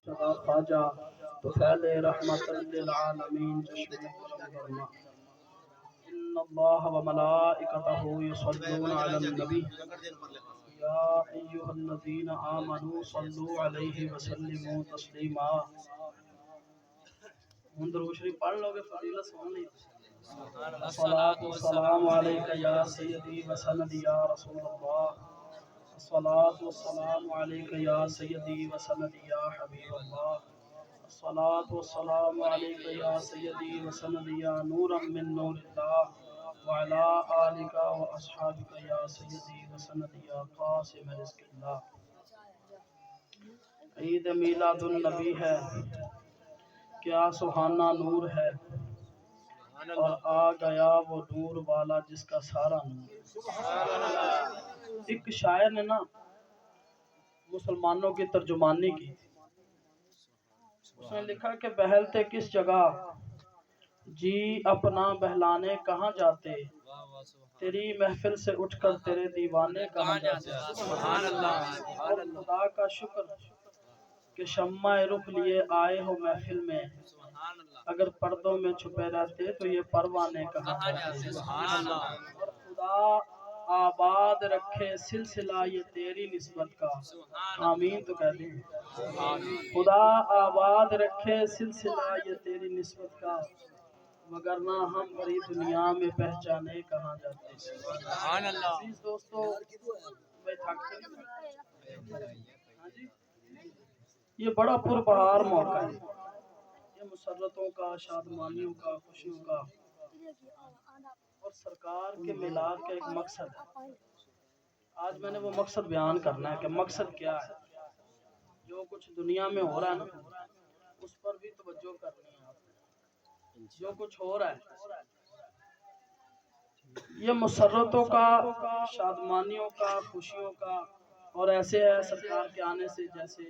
خواجہ طفیل رحمت للعالمین چشم فرما ان اللہ و ملائکتہ یصلون علی النبی یا ایھا الذین آمنوا صلوا علیہ وسلموا تسلیما۔ درود شریف پڑھ لو گے فضیلت سن لی۔ الصلاۃ والسلام علیک یا سیدی و سندی یا رسول اللہ، الصلاۃ والسلام علیک یا سیدی و سندی یا حبیب اللہ، الصلاۃ والسلام علیک یا سیدی و سندی یا نورا من نور اللہ، وعلی آلک و اصحابک یا سیدی و سندی یا قاسم رزق اللہ۔ عید میلاد النبی ہے، کیا سبحانہ نور ہے، اور آ گیا وہ نور والا جس کا سارا نور۔ ایک شاعر نے نا مسلمانوں کی ترجمانی کی، اس نے لکھا کہ بہلتے کس جگہ جی اپنا بہلانے کہاں جاتے، تیری محفل سے اٹھ کر تیرے دیوانے کہاں جاتے۔ اور خدا کا شکر کہ شمع رخ لیے آئے ہو محفل میں، اگر پردوں میں چھپے رہتے تو یہ پروانے کہاں جاتے۔ اور خدا آباد رکھے سلسلہ یہ تیری نسبت کا، آمین تو کہہ دیں۔ خدا آباد رکھے سلسلہ یہ تیری نسبت کا، وگرنہ ہم بڑی دنیا میں پہچانے کہاں جاتے۔ عزیز دوستو، میں تھک یہ بڑا پربہار موقع ہے، یہ مسرتوں کا، شادمانیوں کا، خوشیوں کا، اور سرکار کے میلاد کا ایک مقصد ہے۔ آج میں نے وہ مقصد بیان کرنا ہے کہ مقصد کیا ہے۔ جو کچھ دنیا میں ہو رہا ہے نا، اس پر بھی توجہ کرنی ہے آپ نے۔ جو کچھ ہو رہا ہے یہ مسرتوں کا، شادمانیوں کا، خوشیوں کا، اور ایسے ہے سرکار کے آنے سے جیسے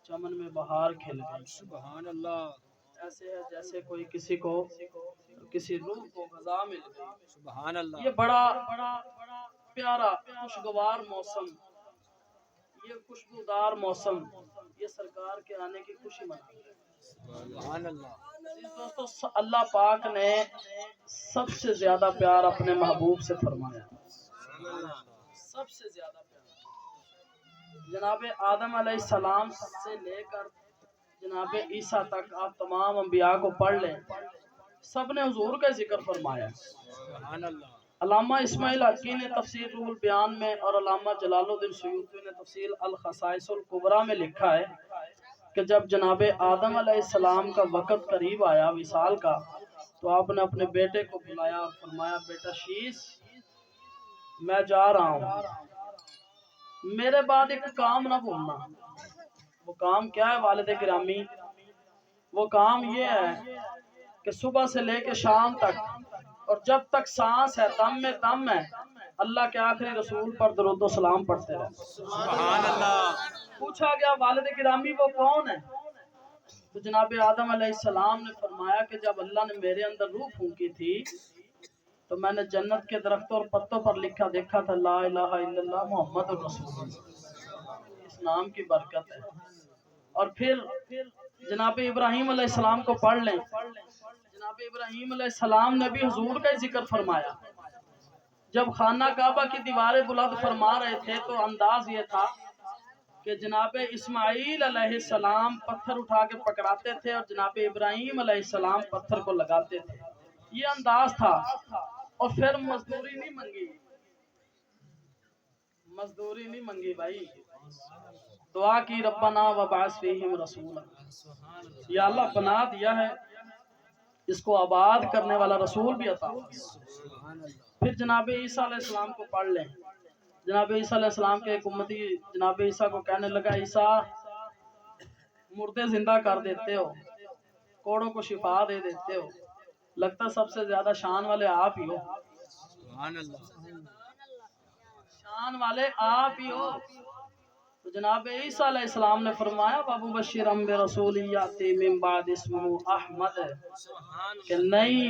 چمن میں بہار کھل گئی، سبحان اللہ۔ ایسے ہے جیسے کوئی کسی کو، کسی روح کو غذا مل گئی، سبحان اللہ۔ یہ بڑا پیارا خوشگوار موسم، یہ خوشبودار موسم، یہ سرکار کے آنے کی خوشی مناتا ہے، سبحان اللہ۔ دوستو، اللہ پاک نے سب سے زیادہ پیار اپنے محبوب سے فرمایا، سب سے زیادہ پیار۔ جناب آدم علیہ السلام سے لے کر جناب عیسیٰ تک آپ تمام انبیاء کو پڑھ لیں، سب نے حضور کا ذکر فرمایا۔ علامہ اسماعیل حقی نے تفسیر روح البیان میں، اور علامہ جلال الدین سیوطی نے تفسیر الخصائص الکبریٰ میں لکھا ہے کہ جب جناب آدم علیہ السلام کا وقت قریب آیا وصال کا، تو آپ نے اپنے بیٹے کو بلایا اور فرمایا، بیٹا شیس میں جا رہا ہوں، میرے بعد ایک کام نہ بھولنا۔ وہ کام کیا ہے والد گرامی؟ وہ کام یہ ہے کہ صبح سے لے کے شام تک، اور جب تک سانس ہے، دم میں دم ہے، اللہ کے آخری رسول پر درود و سلام پڑھتے رہے، سبحان اللہ۔ پوچھا گیا والد گرامی وہ کون ہے؟ تو جناب آدم علیہ السلام نے فرمایا کہ جب اللہ نے میرے اندر روح پھونکی تھی تو میں نے جنت کے درختوں اور پتوں پر لکھا دیکھا تھا، لا الہ الا اللہ محمد الرسول اللہ۔ اس نام کی برکت ہے۔ اور پھر جناب ابراہیم علیہ السلام کو پڑھ لیں، جناب ابراہیم علیہ السلام نے بھی حضور کا ذکر فرمایا۔ جب خانہ کعبہ کی دیواریں بلند فرما رہے تھے تو انداز یہ تھا کہ جناب اسماعیل علیہ السلام پتھر اٹھا کے پکڑاتے تھے اور جناب ابراہیم علیہ السلام پتھر کو لگاتے تھے، یہ انداز تھا۔ اور پھر مزدوری نہیں منگی، مزدوری نہیں منگی بھائی، دعا کی، ربنا وبعث فیہم رسولا، یا اللہ بنا دیا ہے، اس کو آباد کرنے والا رسول بھی عطا فرما۔ پھر جناب عیسیٰ علیہ السلام کو پڑھ لیں، جناب عیسیٰ علیہ السلام کے ایک امتی جناب عیسیٰ کو کہنے لگا، عیسیٰ مردے زندہ کر دیتے ہو، کوڑوں کو شفا دے دیتے ہو، لگتا سب سے زیادہ شان والے آپ ہی ہو، سبحان اللہ، شان والے آپ ہی ہو۔ تو جناب عیسیٰ علیہ السلام نے فرمایا، وَمُبَشِّرًا بِرَسُولٍ یَأْتِی مِن بَعْدِی اسْمُهُ احمد، کہ نہیں،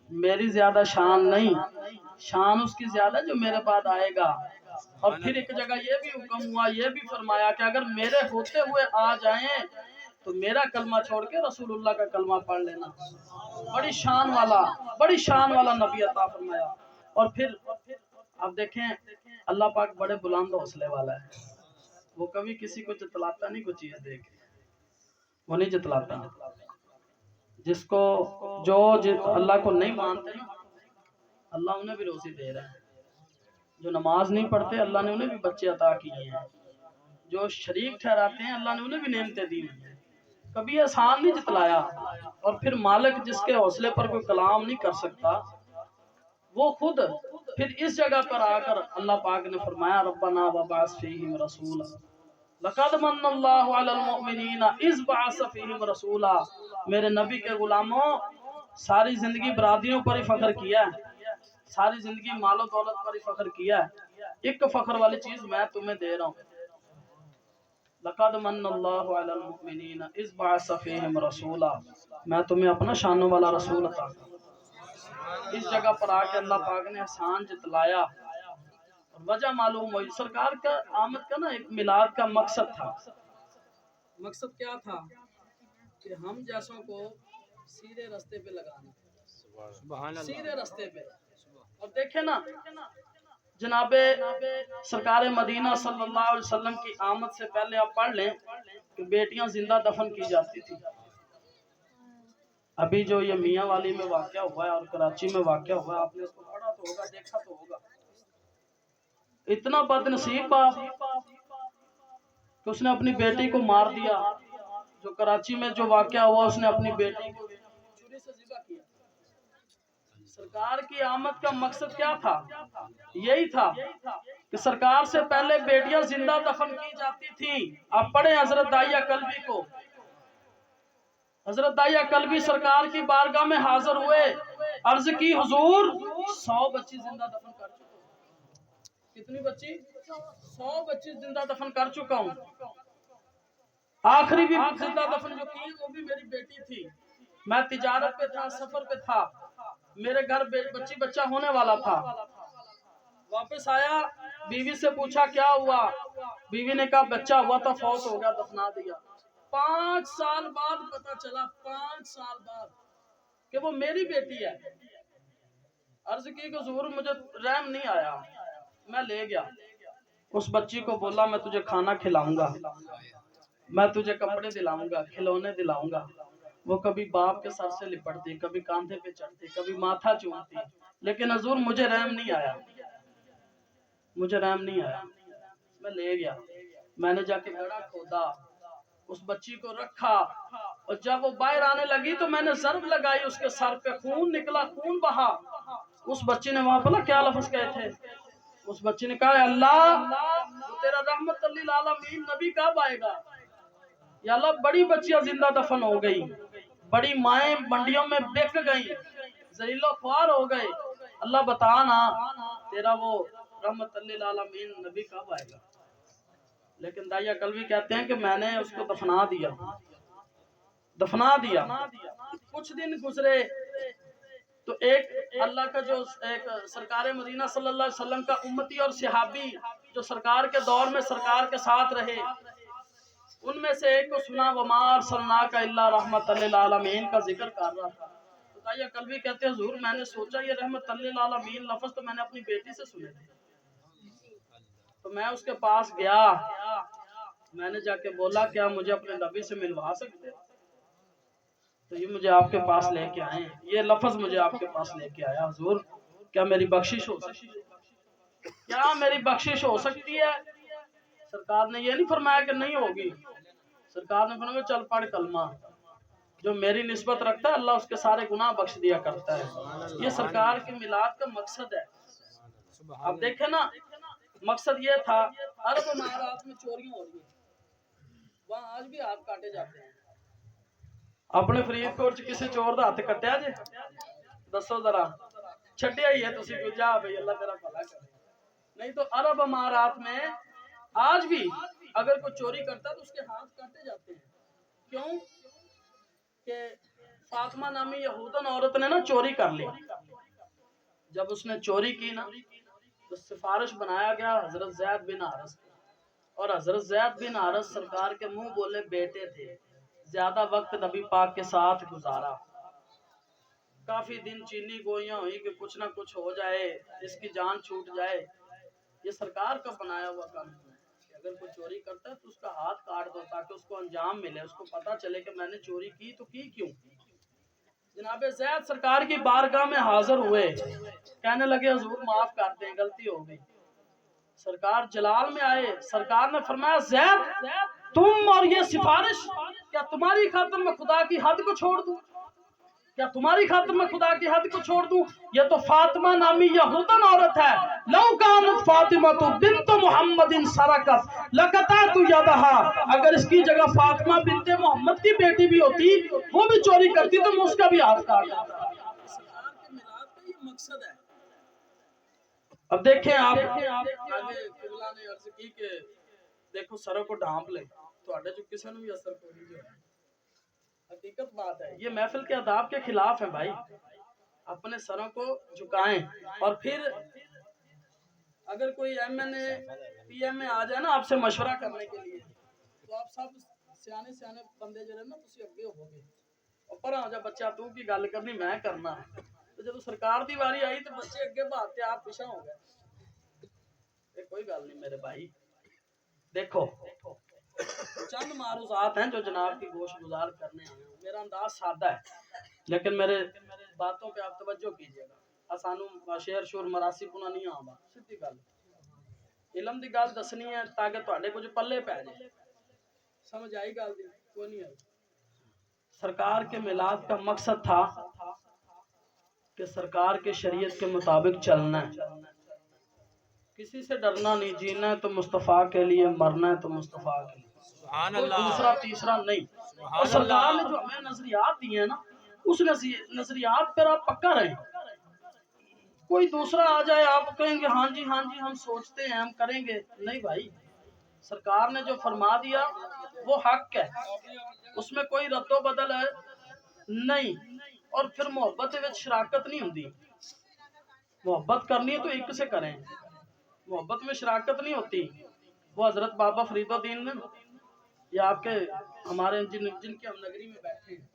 میری زیادہ شان نہیں، شان اس کی زیادہ جو میرے بعد آئے گا، اور پھر ایک جگہ یہ بھی حکم ہوا، یہ بھی فرمایا کہ اگر میرے ہوتے ہوئے آ جائیں تو میرا کلمہ چھوڑ کے رسول اللہ کا کلمہ پڑھ لینا۔ بڑی شان والا نبی عطا فرمایا۔ اور پھر آپ دیکھیں اللہ پاک بڑے بلند حوصلے والا ہے، وہ کبھی کسی کو جتلاتا نہیں کوئی چیز دے کے، وہ نہیں جتلاتا۔ جس کو جو اللہ کو نہیں مانتے نا، اللہ انہیں بھی روزی دے رہا ہے۔ جو نماز نہیں پڑھتے اللہ نے انہیں بھی بچے عطا کیے ہیں، جو شریک ٹھہراتے ہیں اللہ نے انہیں بھی نعمتیں دی ہیں، کبھی احسان نہیں جتلایا۔ اور پھر مالک جس کے حوصلے پر کوئی کلام نہیں کر سکتا، وہ خود پھر اس جگہ پر آ کر اللہ پاک نے فرمایا ربنا وبعث فیہم رسولا لقد من اللہ علی المؤمنین اذ بعث فیہم رسولا۔ میرے نبی کے غلاموں، ساری زندگی برادریوں پر ہی فخر کیا ہے، ساری زندگی مال و دولت پر ہی فخر کیا ہے، ایک فخر والی چیز میں تمہیں دے رہا ہوں۔ لقد من اللہ علی المؤمنین اذ بعث فیہم رسولا، میں تمہیں اپنا شانوں والا رسول عطا کروں۔ اس جگہ پر آ کے اللہ پاک نے احسان جتلایا، اور وجہ معلوم ہوئی۔ سرکار کا آمد کا نا ایک میلاد کا مقصد تھا۔ مقصد کیا تھا؟ کہ ہم جیسوں کو سیدھے رستے پہ لگانا، سیدھے رستے پہ۔ اور دیکھیں نا جناب سرکار مدینہ صلی اللہ علیہ وسلم کی آمد سے پہلے آپ پڑھ لیں کہ بیٹیاں زندہ دفن کی جاتی تھی۔ ابھی جو یہ میاں والی میں واقعہ ہوا ہے اور کراچی میں واقعہ ہوا ہے، آپ نے اس کو پڑھا تو ہوگا، دیکھا تو ہوگا۔ اتنا بد نصیب باپ کہ اس نے اپنی بیٹی کو مار دیا۔ جو کراچی میں جو واقعہ ہوا، اس نے اپنی بیٹی کو چھری سے ذبح کیا۔ سرکار کی آمد کا مقصد کیا تھا؟ یہی تھا کہ سرکار سے پہلے بیٹیاں زندہ دفن کی جاتی تھیں۔ آپ پڑھیں حضرت داعیہ کلبی کو۔ حضرت داعیہ کلبی سرکار کی بارگاہ میں حاضر ہوئے، عرض کی حضور 100 بچی زندہ دفن کر چکا ہوں۔ کتنی بچی؟ 100 بچی زندہ دفن کر چکا ہوں۔ آخری بھی زندہ دفن جو کی وہ بھی میری بیٹی تھی۔ میں تجارت پہ تھا، سفر پہ تھا، میرے گھر بچی بچہ ہونے والا تھا۔ واپس آیا، بیوی سے پوچھا کیا ہوا؟ بیوی نے کہا بچہ ہوا تھا، فوت ہو گیا، دفنا دیا۔ 5 سال بعد پتا چلا، 5 سال بعد، کہ وہ میری بیٹی ہے۔ عرض کی کہ حضور مجھے رحم نہیں آیا، میں لے گیا۔ اس بچی کو بولا میں تجھے کھانا کھلاؤں گا، میں تجھے کپڑے دلاؤں گا، کھلونے دلاؤں گا۔ وہ کبھی باپ کے سر سے لپٹتی، کبھی کاندھے پہ چڑھتی، کبھی ماتھا چومتی، لیکن حضور مجھے رحم نہیں آیا، مجھے رحم نہیں آیا۔ میں لے گیا، میں نے جا کے گڑھا کھودا، اس بچی کو رکھا، اور جب وہ باہر آنے لگی تو میں نے ضرب لگائی، اس کے سر پہ خون نکلا، خون بہا۔ اس بچی نے وہاں پر کیا لفظ کہے تھے؟ اس بچی نے کہا اللہ وہ تیرا رحمت للعالمین نبی کب آئے گا؟ یا اللہ بڑی بچیاں زندہ دفن ہو گئی، بڑی مائیں منڈیوں میں بک گئیں، ذلیل و خوار ہو گئے، اللہ بتانا تیرا وہ رحمت للعالمین نبی کب آئے گا؟ لیکن داعیہ کلبی کہتے ہیں کہ میں نے اس کو دفنا دیا۔ کچھ دن گزرے تو ایک اللہ کا جو ایک سرکار مدینہ صلی اللہ علیہ وسلم کا امتی اور صحابی جو سرکار کے دور میں سرکار کے ساتھ رہے، ان میں سے ایک کو سنا وَمَا أَرْسَلْنَاكَ إِلَّا رَحْمَةً لِلْعَالَمِينَ کا ذکر کر رہا تھا۔ تو داعیہ کلبی کہتے ہیں حضور میں نے سوچا یہ رحمت للعالمین لفظ تو میں نے اپنی بیٹی سے سنے تھے، تو میں اس کے پاس گیا، میں نے جا کے بولا کیا مجھے اپنے نبی سے ملوا سکتے؟ تو یہ مجھے آپ کے پاس لے کے آئے، یہ لفظ مجھے آپ کے پاس لے کے آیا، حضور کیا میری بخشش ہو سکتی ہے؟ کیا میری بخشش ہو سکتی ہے؟ سرکار نے یہ نہیں فرمایا کہ نہیں ہوگی، سرکار نے فرمایا چل پڑھ کلمہ، جو میری نسبت رکھتا ہے اللہ اس کے سارے گناہ بخش دیا کرتا ہے۔ یہ سرکار کے میلاد کا مقصد ہے۔ اب دیکھیں نا، مقصد یہ تھا، عرب امارات میں چوریاں ہو رہی ہیں، وہاں آج بھی ہاتھ کاٹے جاتے ہیں۔ اپنے فرید کوٹ چ کسی چور دا ہاتھ کٹیا جے؟ دسو ذرا، چھڈیا ہی ہے تسی کو، جا بھئی اللہ تیرا بھلا کرے۔ نہیں تو عرب امارات میں آج بھی اگر کوئی چوری کرتا ہے تو اس کے ہاتھ کاٹے جاتے ہیں۔ کیوں؟ کہ فاطمہ نامی یہودن عورت نے نا چوری کر لی۔ جب اس نے چوری کی نا تو سفارش بنایا گیا حضرت زید بن حارث، اور حضرت زید بن حارث سرکار کے منہ بولے بیٹے تھے، زیادہ وقت نبی پاک کے ساتھ گزارا، کافی دن چینی گوئیاں ہوئی کہ کچھ نہ کچھ ہو جائے، اس کی جان چھوٹ جائے۔ یہ سرکار کا بنایا ہوا قانون ہے کہ اگر کوئی چوری کرتا ہے تو اس کا ہاتھ کاٹ دو تاکہ اس کو انجام ملے، اس کو پتا چلے کہ میں نے چوری کی تو کی کیوں۔ جناب زید سرکار کی بارگاہ میں حاضر ہوئے، کہنے لگے حضور معاف کر دیں، غلطی ہو گئی۔ سرکار جلال میں آئے، سرکار نے فرمایا زید تم اور یہ سفارش، کیا تمہاری خاطر میں خدا کی حد کو چھوڑ دوں؟ کیا تمہاری خاطر میں خدا کی حد کو چھوڑ دوں؟ یہ تو فاطمہ نامی یہودن عورت ہے، لو کانت فاطمہ بنت محمد سرقت لقطعت یدہا، اگر اس کی جگہ فاطمہ بنت محمد کی بیٹی بھی ہوتی، وہ بھی چوری کرتی تو میں اس کا بھی ہاتھ کاٹ دیتا۔ سرکار کے میلاد کا یہ مقصد ہے۔ اب دیکھیں آپ آگے قبلہ نے عرض کی کہ دیکھو سروں کو ڈھانپ لیں تو آڈے جو کسی نے بھی اثر کو نہیں جو ہے، حقیقت بات ہے، یہ محفل کے آداب کے خلاف ہے بھائی۔ اپنے سروں کو جھکائیں، اور پھر اگر کوئی ایم این اے پی ایم اے آ جائے نا آپ سے مشورہ کرنے کے لیے، تو آپ سب سیانے سیانے بندے جو رہے نا تسی اگے ہو گے، اور پرا ہو جا بچہ تو کی گل کرنی میں کرنا ہے، تو جب سرکار دی واری آئی تو بچے اگے بھاگتے آپ پیچھے ہو گئے۔ یہ کوئی گل نہیں میرے بھائی، دیکھو چند معروضات ہیں جو جناب کی گوش گزار کرنے آئے ہیں۔ میرا انداز سادہ ہے لیکن میرے باتوں پہ آپ توجہ کیجئے گا، آسانوں شعر شور مراسی پونا نہیں آبا، سیدھی گل علم دی گل دسنی ہے تاکہ تہاڈے کچھ پلے پے جائے، سمجھ آئی گل دی کوئی نہیں آئی۔ سرکار کے میلاد کا مقصد تھا کہ سرکار کے شریعت کے مطابق چلنا ہے، کسی سے ڈرنا نہیں، جینا ہے تو مصطفیٰ کے لیے، مرنا ہے تو مصطفیٰ کے لیے، کوئی دوسرا تیسرا نہیں۔ اور سرکار نے جو ہمیں نظریات دیے ہیں نا، اس نظریات پر آپ پکا رہیں، کوئی دوسرا آ جائے آپ کہیں گے ہاں جی ہم سوچتے ہیں ہم کریں گے، نہیں بھائی، سرکار نے جو فرما دیا وہ حق ہے، اس میں کوئی رد و بدل ہے نہیں۔ اور پھر محبت وچ شراکت نہیں ہوندی، محبت کرنی ہے تو ایک سے کریں، محبت میں شراکت نہیں ہوتی۔ وہ حضرت بابا فرید الدین نے، یہ آپ کے ہمارے جن کے ہم نگری میں بیٹھے ہیں،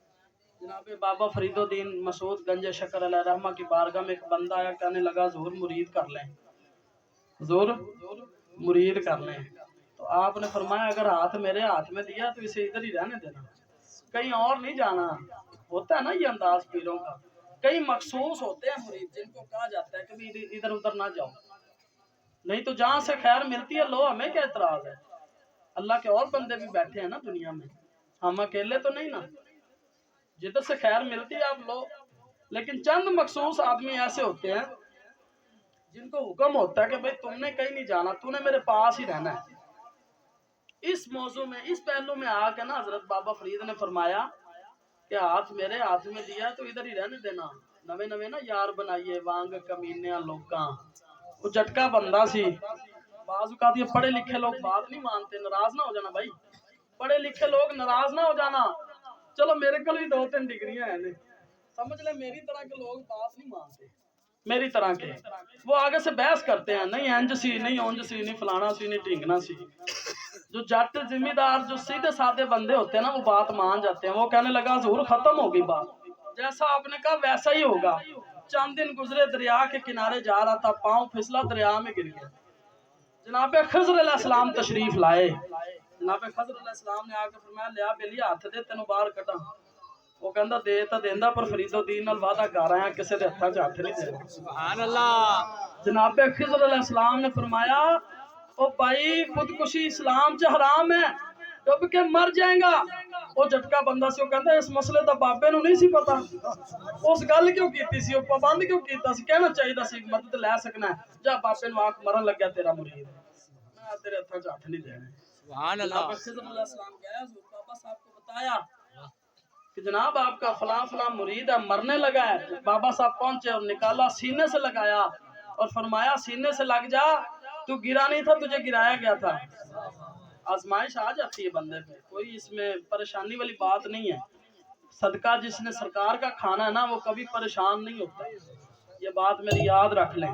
جناب بابا فرید الدین مسعود گنج شکر علیہ رحمہ کی بارگاہ میں ایک بندہ آیا، کہنے لگا ظہور مرید کر لیں، ظہور مرید کر لیں، تو آپ نے فرمایا اگر ہاتھ میرے ہاتھ میں دیا تو اسے ادھر ہی رہنے دینا، کہیں اور نہیں جانا۔ ہوتا ہے نا یہ انداز پیروں کا، کئی مخصوص ہوتے ہیں مرید جن کو کہا جاتا ہے کہ ادھر ادھر نہ جاؤ، نہیں تو جہاں سے خیر ملتی ہے لو، ہمیں کیا اعتراض ہے؟ اللہ کے اور بندے بھی بیٹھے ہیں نا دنیا میں، ہم اکیلے تو نہیں نا، جدھر سے خیر ملتی ہے آپ لو۔ لیکن چند مخصوص آدمی ایسے ہوتے ہیں جن کو حکم ہوتا ہے کہ بھئی تم نے کہیں نہیں جانا، تو نے میرے پاس ہی رہنا ہے۔ اس موضوع میں، اس پہلو میں آ کے نا حضرت بابا فرید نے فرمایا کہ ہاتھ میرے ہاتھ میں دیا تو ادھر ہی رہنے دینا، نوے نوے نا یار بنائیے وانگ کمینیاں لوکاں۔ وہ جٹکا بندہ سی، بعض اوقات یہ پڑھے لکھے لوگ بات نہیں مانتے، ناراض نہ ہو جانا بھائی، پڑھے لکھے لوگ ناراض نہ ہو جانا، چلو میرے کل بھی 2-3 ڈگریاں ہیں، سمجھ لیں میری طرح کے لوگ بات نہیں مانتے، میری طرح کے وہ آگے سے بحث کرتے ہیں، نہیں انج سی نہیں اونج سی نہیں فلانا سی نہیں ٹھنگنا سی۔ جو جٹ ذمہ دار جو سیدھے سادے بندے ہوتے ہیں نا وہ بات مان جاتے ہیں، وہ کہنے لگا ظہور ختم ہو گئی بات، جیسا آپ نے کہا ویسا ہی ہوگا۔ چند دن گزرے، دریا کے کنارے جا رہا تھا، پاؤں پھسلا دریا میں گر گیا، جناب خضر علیہ السلام تشریف لائے، جناب خضر علیہ السلام نے آ کے فرمایا لیا بیلی ہاتھ دے تینوں باہر کٹا، وہ کہندا دے تا دیندا پر فرید الدین نال وعدہ کر رہا ہے کسے دے ہتھاں چ ہاتھ نہیں دینا۔ سبحان اللہ۔ جناب خضر علیہ السلام نے فرمایا او بھائی خودکشی اسلام چ حرام ہے، ڈب کے مر جائیں گا۔ وہ جھٹکا بندہ سی، وہ کہندا اس مسئلے دا بابے نو نہیں سی پتا، اس گل کیوں کیتی سی، وہ پابند کیوں کیتا سی، کہنا چاہیے سی مدد لے سکنا ہے، جا بابے نو آنکھ مرن لگیا تیرا مرید، میں تیرے ہتھاں چ ہاتھ نہیں دینے۔ سبحان اللہ۔ جناب خضر علیہ السلام گیا، حضور بابا صاحب کو بتایا کہ جناب آپ کا فلاں فلاں مرید ہے، مرنے لگا ہے۔ بابا صاحب پہنچے اور نکالا، سینے سے لگایا اور فرمایا سینے سے لگ جا، تو گرا نہیں تھا، تجھے گرایا گیا تھا۔ آزمائش آ جاتی ہے بندے پہ، کوئی اس میں پریشانی والی بات نہیں ہے۔ صدقہ جس نے سرکار کا کھانا ہے نا وہ کبھی پریشان نہیں ہوتا، یہ بات میری یاد رکھ لیں۔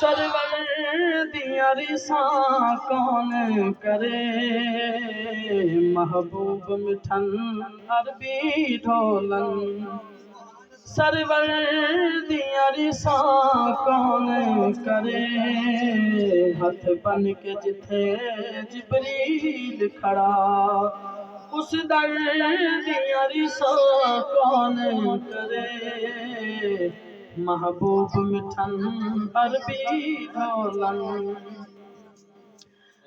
سرور دیاں ریساں کون کرے محبوب مٹھن عربی ڈھولن سرور دیاں ریساں کون کرے ہتھ بن کے جتھے جبریل کھڑا اس در دیاں ریساں کون کرے محبوب مٹھن عربی ڈھولن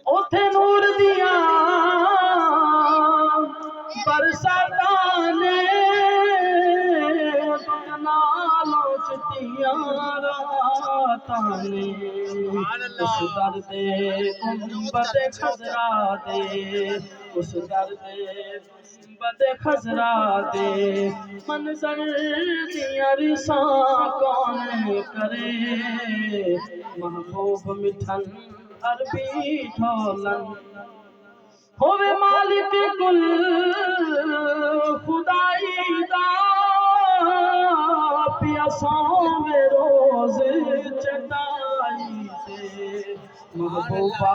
اوتھے نور دیاں برساتاں نے نالوں چٹیاں راتاں نے اس در دے گنبد خضرا دے اس در دے گنبد خضرا دے منظر دیاں ریساں کون کرے محبوب مٹھن عربی ڈھولن ہووے مالک کل خدائی دا پیا سووے روز چٹائی تے محبوبہ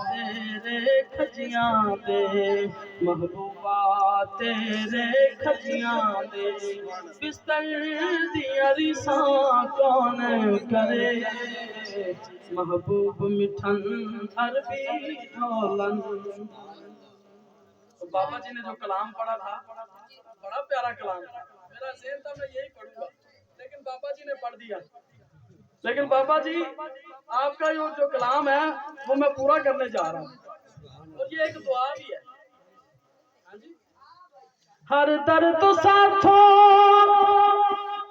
تیرے کھجیاں دے محبوبہ تیرے کھجیاں دے بستر دیاں ریساں کون کرے محبوب مٹھن عربی ڈھولن بابا جی نے جو کلام پڑھا تھا بڑا پیارا کلام تھا میرا ذہن تھا میں یہی پڑھوں گا لیکن بابا جی نے پڑھ دیا لیکن بابا جی آپ کا جو کلام ہے وہ میں پورا کرنے جا رہا ہوں اور یہ ایک دعا بھی ہے ہر در تو ساتھوں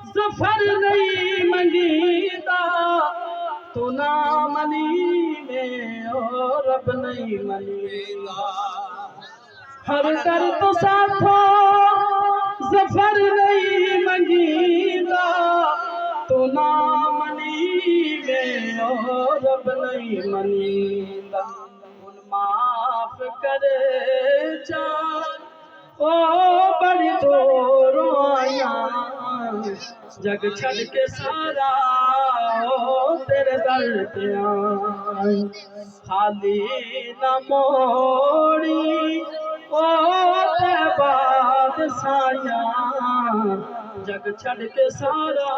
ظفر نہیں منگیتا تو نہ منی میں اور رب نہیں منیتا ہر در تو ساتھوں ظفر نہیں منگیتا تو نہ منی میں اور رب نہیں منیتا ان معاف کرے چاہ او بڑی دوروں آیاں جگ چھڑ کے سارا او تیرے در پہ آئیں خالی نہ موڑی او تے بعد سایاں جگ چھڑ کے سارا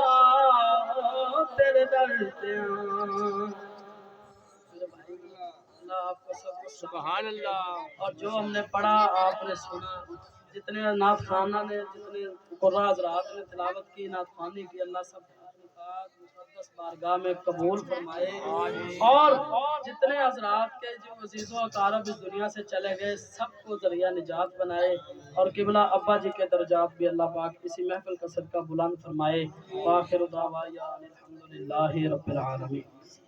او تیرے در پہ آئیں آپ کو سب کو سبحان اللہ اور جو ہم نے پڑھا آپ نے سنا جتنے نعت خوانہ نے جتنے قرآن حضرات نے تلاوت کی نعت خوانی کی اللہ سب مقدس بارگاہ میں قبول فرمائے اور جتنے حضرات کے جو عزیز و اقارب اس دنیا سے چلے گئے سب کو ذریعہ نجات بنائے اور قبلہ ابا جی کے درجات بھی اللہ پاک اسی محفل کا صدقہ بلند فرمائے وآخر دعوانا الحمدللہ رب العالمین